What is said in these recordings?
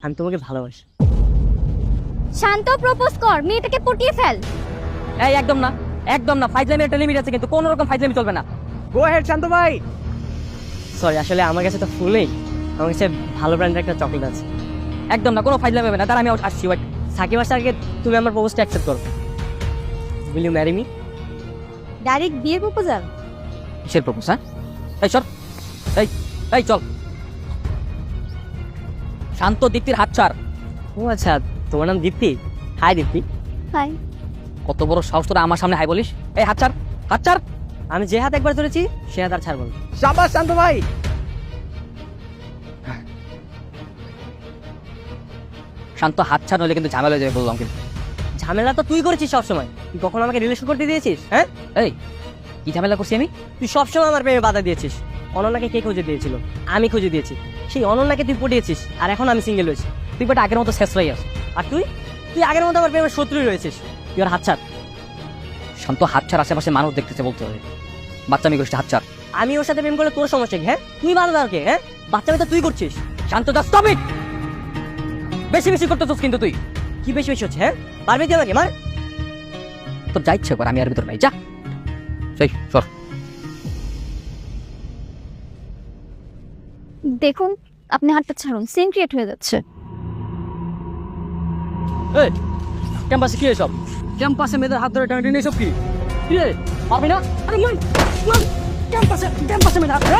আমি তোমাকে ভালোবাসি। শান্ত, প্রপোজ কর, মেয়েটাকে পটিয়ে ফেল। এই একদম না, একদম না, ফাইজলামের একটা লিমিট আছে, কিন্তু কোনো রকম ফাইজলামি চলবে না। গো হেড শান্ত ভাই। সরি, আসলে আমার কাছে তো ফুল নেই, আমার কাছে ভালো ব্র্যান্ডের একটা চকলেট আছে। একদম না, কোনো ফাইজলামি হবে না। তার আমি আসছি, ওয়েট। সাকিব আসার আগে তুমি আমার প্রপোজটা অ্যাকসেপ্ট করো। Will you marry me? Direct বিয়ের প্রপোজাল? কিসের প্রপোজ? হ্যাঁ, এই সর, এই এই চল। শান্ত, দীপ্তির হাত ছাড়। ও আচ্ছা, তোমার নাম দীপ্তি? হাই দীপ্তি। হাই। কত বড় সাহস তোরা আমার সামনে হাই বলিস? এই হাত ছাড়, হাত ছাড়। আমি যে হাত একবার ধরেছি সে হাত আর ছাড়বো না। শাবাশ শান্ত ভাই। শান্ত, হাত ছাড়, নইলে কিন্তু ঝামেলা হয়ে যাবে বললাম। কিন্তু ঝামেলা তো তুই করেছিস সবসময়। তুই কখন আমাকে রিলেশন করতে দিয়েছিস? হ্যাঁ, এই কি ঝামেলা করছি আমি? তুই সবসময় আমার প্রেমে বাধা দিয়েছিস। অনন্যাকে কে খুঁজে দিয়েছিল? আমি খুঁজে দিয়েছি। সেই অনন্যাকে তুই পটিয়েছিস, আর এখন আমি সিঙ্গেল হয়েছি। তুই বাট আগের মতো শেষ হয়ে আস। আর তুই তুই আগের মতো আমার প্রেমের শত্রুই রয়েছিস। তুই আর হাত ছাড়। শান্ত, হাত ছাড়, আশেপাশে মানুষ দেখতেছে বলতে হবে। বাচ্চা আমি করছি, হাত ছাড়। আমি ওর সাথে প্রেম করলে তোর সমস্যা কি? হ্যাঁ, তুই বাধা দাও কে? হ্যাঁ, বাচ্চা মেয়ে তো তুই করছিস। শান্ত, যা, স্টপ ইট। বেশি বেশি করতেছিস কিন্তু তুই। কি বেশি বেশি হচ্ছে? হ্যাঁ, পারবি তুই আমাকে মার? তোর যা ইচ্ছে কর, আমি আর ভিতর নাই, যা। সেই সর। দেখুন, আপনি হাতটা ছাড়ুন, সিন ক্রিয়েট হয়ে যাচ্ছে। এই ক্যাম্পাসে কি এসব? ক্যাম্পাসে মেয়েদের হাত ধরে টানাটানি এসব কি? কি রে, পারবি না? আরে মান মান, ক্যাম্পাসে মেয়েদের হাত ধরে।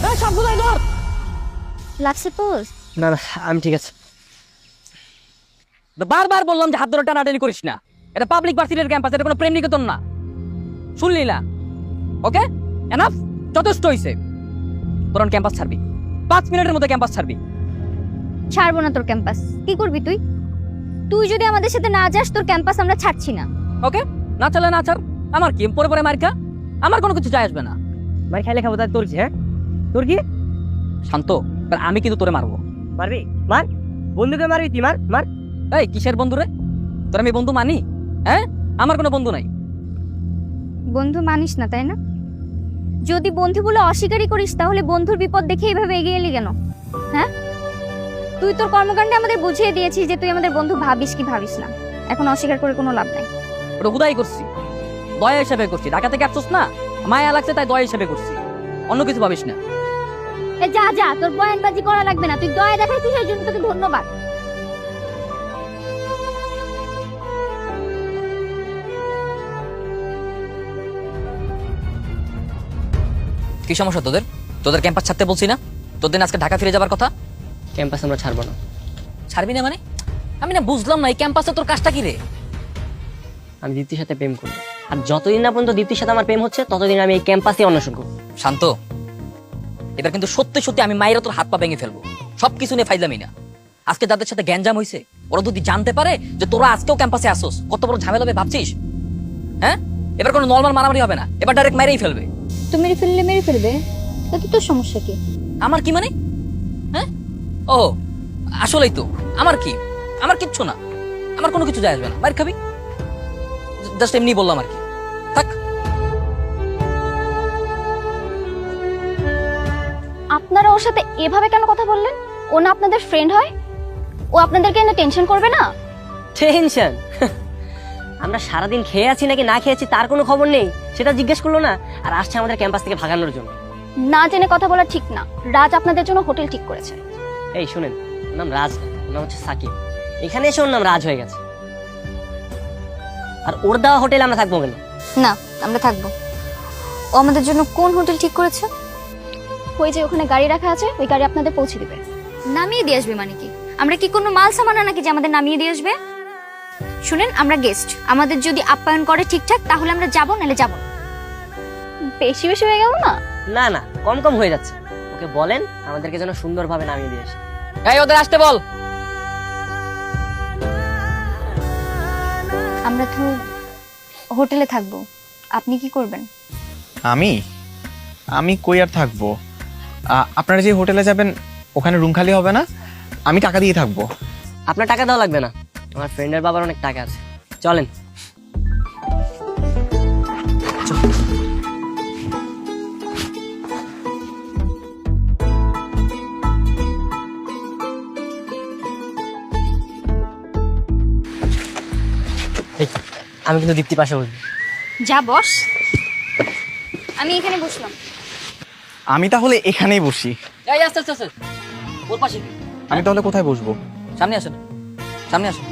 এই সব গুলাই ধর। লাগছে পোজ? না না, আমি ঠিক আছে। বারবার বললাম যে হাত ধরে টানাটানি করিস না। এটা পাবলিক ভার্সিটির ক্যাম্পাস, এটা কোনো প্রেম নিকেতন না। শুনলি না? ওকে, এনাফ, যথেষ্ট হইছে। তোর ক্যাম্পাস ছাড়বি, 5 মিনিটের মধ্যে ক্যাম্পাস ছাড়বি। ছাড়বো না তোর ক্যাম্পাস। কি করবি তুই? তুই যদি আমাদের সাথে না যাস, তোর ক্যাম্পাস আমরা ছাড়ছি না। ওকে, না চলে না ছাড়, আমার কি? পরে পরে মার খা, আমার কোনো কিছু যায় আসবে না। মার খাইলে খাবো, তাই তোর কি? হ্যাঁ, তোর কি? শান্ত, এবার আমি কিন্তু তোরে মারবো। মারবি? মার। বন্ধুকে মারবি তুই? মার মার। এই কিসের বন্ধু রে? তোর আমি বন্ধু মানি? হ্যাঁ, আমার কোনো বন্ধু নাই। বন্ধু মানিস না, তাই না? যদি বন্ধু বলে অস্বীকারই করিস, তাহলে বন্ধুর বিপদ দেখে এইভাবে এগিয়ে এলি কেন? হ্যাঁ, তুই তোর কর্মকাণ্ডে আমাদের বুঝিয়ে দিয়েছিস যে তুই আমাদের বন্ধু ভাবিস কি ভাবিস না। এখন অস্বীকার করে কোনো লাভ নাই। ওটা হুদাই করছি, দয়া হিসাবে করছি। ঢাকা থেকে আসছিস না, মায়া লাগছে তাই দয়া হিসাবে করছি, অন্য কিছু ভাবিস না। এ যা যা, তোর বয়ানবাজি করা লাগবে না। তুই দয়া দেখাইছিস, এই জন্য তোকে ধন্যবাদ। কি সমস্যা তোদের? তোদের ক্যাম্পাস ছাড়তে বলছি না? তোদের আজকে ঢাকা ফিরে যাবার কথা। ক্যাম্পাস আমরা ছাড়বো না। ছাড়বি না মানে? আমি না বুঝলাম না, এই ক্যাম্পাসে তোর কাজটা কি রে? আমি দীপ্তির সাথে প্রেম করবো, আর যতদিন না পর্যন্ত দীপ্তির সাথে আমার প্রেম হচ্ছে, ততদিন আমি এই ক্যাম্পাসে অন্বেষণ করবো। শান্ত, এবার কিন্তু সত্যি সত্যি আমি মায়েরা তোর হাত পা ভেঙে ফেলবো। সবকিছু নিয়ে ফাইলামি না। আজকে যাদের সাথে গ্যাঞ্জাম হয়েছে, ওরা যদি জানতে পারে যে তোরা আজকেও ক্যাম্পাসে আসোস, কত বড় ঝামেলা হবে ভাবছিস? হ্যাঁ, এবার কোনো নর্মাল মারামারি হবে না, এবার ডাইরেক্ট মেরেই ফেলবে। তুমি মেরে ফেললে মেরে ফেলবে, তাতে তোর সমস্যা কি? আমার কি মানে? হ্যাঁ, ও আসলেই তো আমার কি? আমার কিচ্ছু না, আমার কোনো কিছু যায় আসবে না। মার খাবি, জাস্ট এমনি বললাম আর কি। থাক। আপনারা ওর সাথে এভাবে কেন কথা বললেন? ও না আপনাদের ফ্রেন্ড হয়? ও আপনাদেরকে এনে টেনশন করবে না? টেনশন? আমরা সারাদিন খেয়ে আছি নাকি না খেয়েছি তার কোনো খবর নেই, সেটা জিজ্ঞেস করলো না, আর আসছে আমাদের ক্যাম্পাস থেকে ভাগানোর জন্য। না জেনে কথা বলা ঠিক না। রাজ আপনাদের জন্য হোটেল ঠিক করেছে। এই শুনেন, ওর নাম রাজ না, ওর নাম হচ্ছে সাকিব। এখানে এসে ওর নাম রাজ হয়ে গেছে। আর ওর দেওয়া হোটেলে আমরা থাকবো কেন? না, আমরা থাকবো। ও আমাদের জন্য কোন হোটেল ঠিক করেছে? ওই যে ওখানে গাড়ি রাখা আছে, ওই গাড়ি আপনাদের পৌঁছে দিবে। নামিয়ে দিয়ে আসবে মানে কি? আমরা কি কোনো মাল সামানা নাকি যে আমাদের নামিয়ে দিয়ে আসবে? শুনেন, আমরা গেস্ট, আমাদের যদি আপ্যায়ন করে ঠিকঠাক তাহলে আমরা যাবো, নাহলে যাবো না। বেশি বেশি হয়ে গেল না? না না, কম কম হয়ে যাচ্ছে। ওকে বলেন আমাদেরকে যেন সুন্দরভাবে নামিয়ে দিয়ে আসে। এই ওদের আসতে বল। আমরা তো হোটেলে থাকবো, আপনি কি করবেন? আমি আমি কই আর থাকবো? আপনারা যে হোটেলে যাবেন ওখানে রুম খালি হবে না, আমি টাকা দিয়ে থাকবো। আপনার টাকা দেওয়া লাগবে না, আমার ফ্রেন্ডের বাবার অনেক টাকা আছে, চলেন। এই, আমি কিন্তু দীপ্তি পাশে বসবো। যা বস, আমি এখানে বসলাম। আমি তাহলে এখানেই বসি। এই আস্তে আস্তে আস্তে, ওর পাশে কি? আমি তাহলে কোথায় বসবো? সামনে আসেন, সামনে আসেন।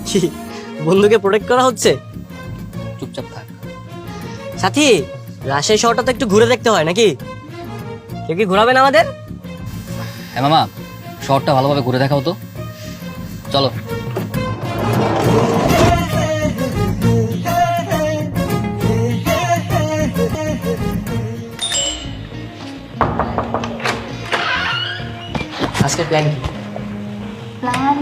কি বন্ধুকে প্রোটেক্ট করা হচ্ছে? চুপচাপ থাক। সাথী, রাজশাহী শহরটা তো একটু ঘুরে দেখতে হয় নাকি? কেউ কি ঘোরাবেন আমাদের? হ্যাঁ মামা, শহরটা ভালোভাবে ঘুরে দেখাও তো, চলো। আজকে প্ল্যান কি? প্ল্যান,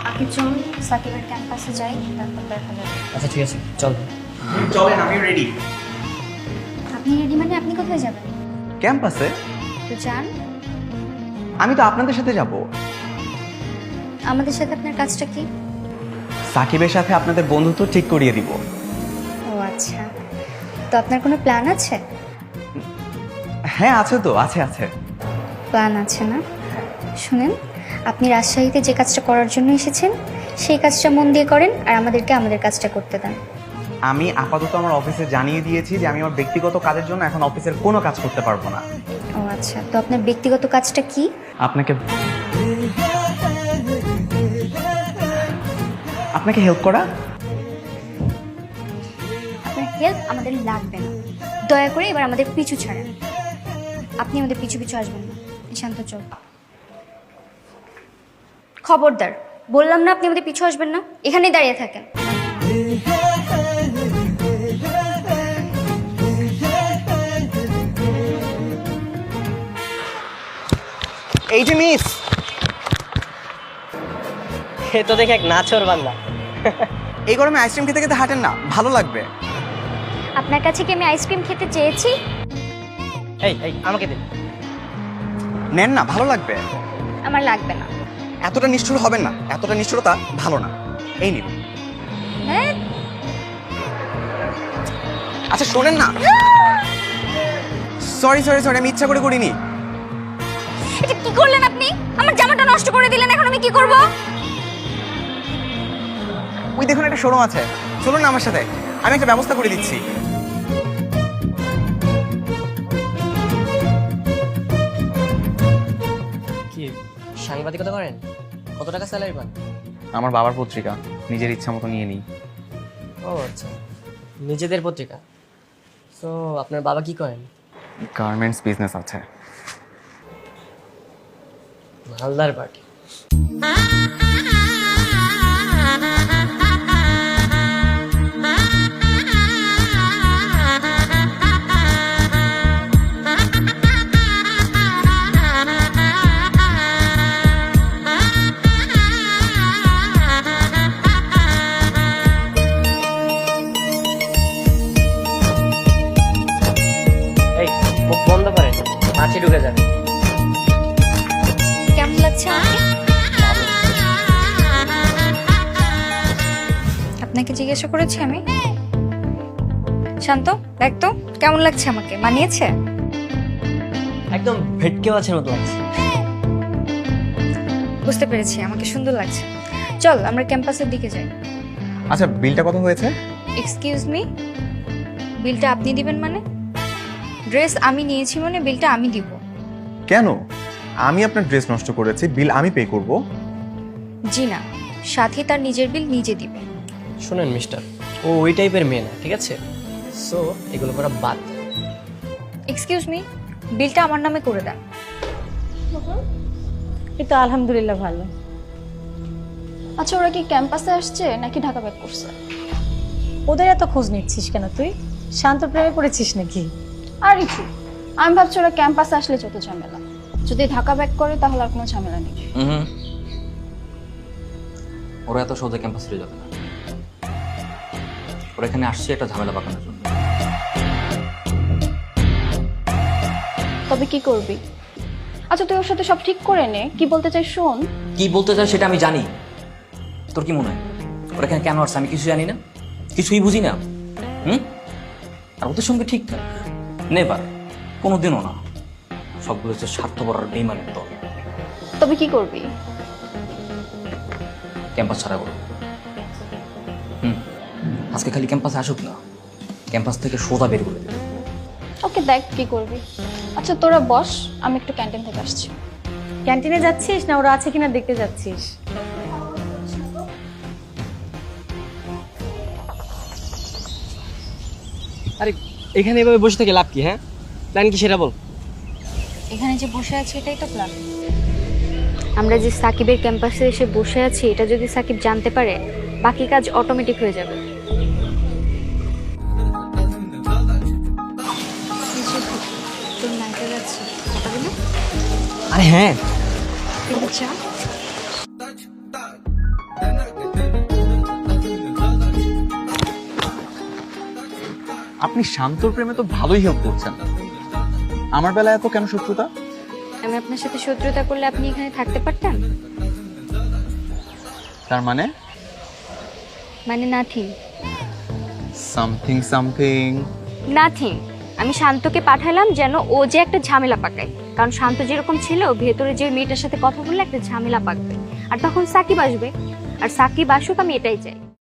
আগে চল সাকিবের ক্যাম্পাসে যাই, তারপর দেখা যাবে। আচ্ছা ঠিক আছে, চল। চলেন, আমি রেডি। আপনি রেডি মানে আপনি কোথায় যাবেন? ক্যাম্পাসে? তো যান। আমি তো আপনাদের সাথে যাব। আমাদের সাথে আপনার কাজটা কি? সাকিবের সাথে আপনাদের বন্ধুত্ব ঠিক করিয়ে দিব। ও আচ্ছা, তো আপনার কোনো প্ল্যান আছে? হ্যাঁ আছে তো, আছে আছে। প্ল্যান আছে না? শুনেন, আপনি রাজশাহীতে যে কাজটা করার জন্য এসেছেন সেই কাজটা মন দিয়ে করেন, আর আমাদেরকে আমাদের কাজটা করতে দেন। আমি আপাতত আমার অফিসে জানিয়ে দিয়েছি যে আমি আমার ব্যক্তিগত কাজের জন্য এখন অফিসের কোনো কাজ করতে পারবো না। ও আচ্ছা, তো আপনার ব্যক্তিগত কাজটা কি? আপনাকে আপনাকে হেল্প করা। আপনার হেল্প আমাদের লাগবে না, দয়া করে এবার আমাদের পিছু ছাড়েন। আপনি আমাদের পিছু পিছু আসবেন না। শান্ত চল। খবরদার, বললাম না আপনি আমাদের পিছু আসবেন না, এখানেই দাঁড়িয়ে থাকেন। এই যে মিস, এ তো দেখে এক নাচর বান্দা। এই গরমে আইসক্রিম খেতে খেতে হাঁটেন না, ভালো লাগবে। আপনার কাছে কি আমি আইসক্রিম খেতে চেয়েছি? এই এই আমাকে দিন। নেন না, ভালো লাগবে। আমার লাগবে না। এতটা নিষ্ঠুর হবেন না, এতটা নিষ্ঠুরতা ভালো না। এই নিন। হ্যাঁ, আচ্ছা শোনেন না, সরি সরি সরি, আমি ইচ্ছা করে করিনি। এটা কি করলেন আপনি? আমার জামাটা নষ্ট করে দিলেন, এখন আমি কি করব? ওই দেখুন একটা শোরুম আছে, চলুন না আমার সাথে, আমি একটা ব্যবস্থা করে দিচ্ছি। কি সাংবাদিকতা করেন? কত টাকা স্যালারি পান? আমার বাবার পত্রিকা, নিজের ইচ্ছা মতো নিয়ে নিই। ও আচ্ছা, নিজেদের পত্রিকা। তো আপনার বাবা কি করেন? গার্মেন্টস বিজনেস আছে। মালদার পার্টি। এই মুখ বন্ধ করেন, মাছি ঢুকে যাবে। কেমন লাগছে আমাকে? আপনাকে জিজ্ঞাসা করেছি আমি? শান্ত, দেখ তো কেমন লাগছে আমাকে, মানিয়েছে? একদম ভেটকে মাছের মতো লাগছে। বুঝতে পেরেছি, আমাকে সুন্দর লাগছে। চল আমরা ক্যাম্পাসের দিকে যাই। আচ্ছা বিলটা কত হয়েছে? এক্সকিউজ মি, বিলটা আপনি দিবেন মানে? ড্রেস আমি নিয়েছি মানে বিলটা আমি দিব। কেন? আমি আপনার ড্রেস নষ্ট করেছি, বিল আমি পে করব। জি না, সাথী তার নিজের বিল নিজে দিবে। শুনেন মিস্টার, ও ওই টাইপের মেয়ে না, ঠিক আছে? সো এগুলো করা বাদ। এক্সকিউজ মি, বিলটা আমার নামে করে দেন। এই তো আলহামদুলিল্লাহ ভালো। আচ্ছা, ওরা কি ক্যাম্পাসে আসছে নাকি ঢাকা ব্যাক করছে? ওদের এত খোঁজ নিচ্ছিস কেন তুই? শান্ত প্রেমে পড়েছিস নাকি? আর কিছু, আমি ভাবছি ওরা ক্যাম্পাসে আসলে যত ঝামেলা, যদি ঢাকা ব্যাক করে তাহলে আর কোনো ঝামেলা নেই। ওরা এত সহজে ক্যাম্পাস ছেড়ে যাবে না। ওরা এখানে আসছে একটা ঝামেলা পাকানোর জন্য। তবে কি করবি? আচ্ছা তুই ওর সাথে সব ঠিক করে নে, কি বলতে চাই শোন। কি বলতে চাই সেটা আমি জানি। তোর কি মনে হয় ওরা এখানে কেন আসছে আমি কিছু জানি না, কিছুই বুঝি না? আর ওদের সঙ্গে ঠিক নেবার কোনোদিনও না। সবগুলো হচ্ছে স্বার্থপর আর বেইমানের দল। তবে কি করবি? ক্যাম্পাস ছাড়া করবো। আজকে খালি ক্যাম্পাসে আসুক না, ক্যাম্পাস থেকে সোজা বের করে দেবে। ওকে, দেখ কি করবি। আচ্ছা তোরা বস, আমি একটু ক্যান্টিন থেকে আসছি। ক্যান্টিনে যাচ্ছিস না ওরা আছে কিনা দেখতে যাচ্ছিস? আরে এখানে এভাবে বসে থেকে লাভ কি? হ্যাঁ, প্ল্যান কি সেটা বল। এখানে যে বসে আছি এটাই তো প্ল্যান। আমরা যে সাকিবের ক্যাম্পাসে এসে বসে আছি এটা যদি সাকিব জানতে পারে, বাকি কাজ অটোমেটিক হয়ে যাবে। তোর নাইটা যাচ্ছে, কথা বলে আরে হ্যাঁ, চা। আপনি শান্তর প্রেমে তো ভালোই হেল্প করছেন, আমার বেলায় এত কেন শত্রুতা? আমি আপনার সাথে শত্রুতা করলে আপনি এখানে থাকতে পারতেন? তার মানে মানে নাথিং। Something something. নাথিং। আমি শান্তকে পাঠালাম যেন ও যে একটা ঝামেলা পাকায়, কারণ শান্ত যেরকম ছিল ভেতরে যে মেয়েটার সাথে কথা বললে একটা ঝামেলা পাকবে, আর তখন সাকিব আসবে, আর সাকিব আসুক আমি এটাই চাই।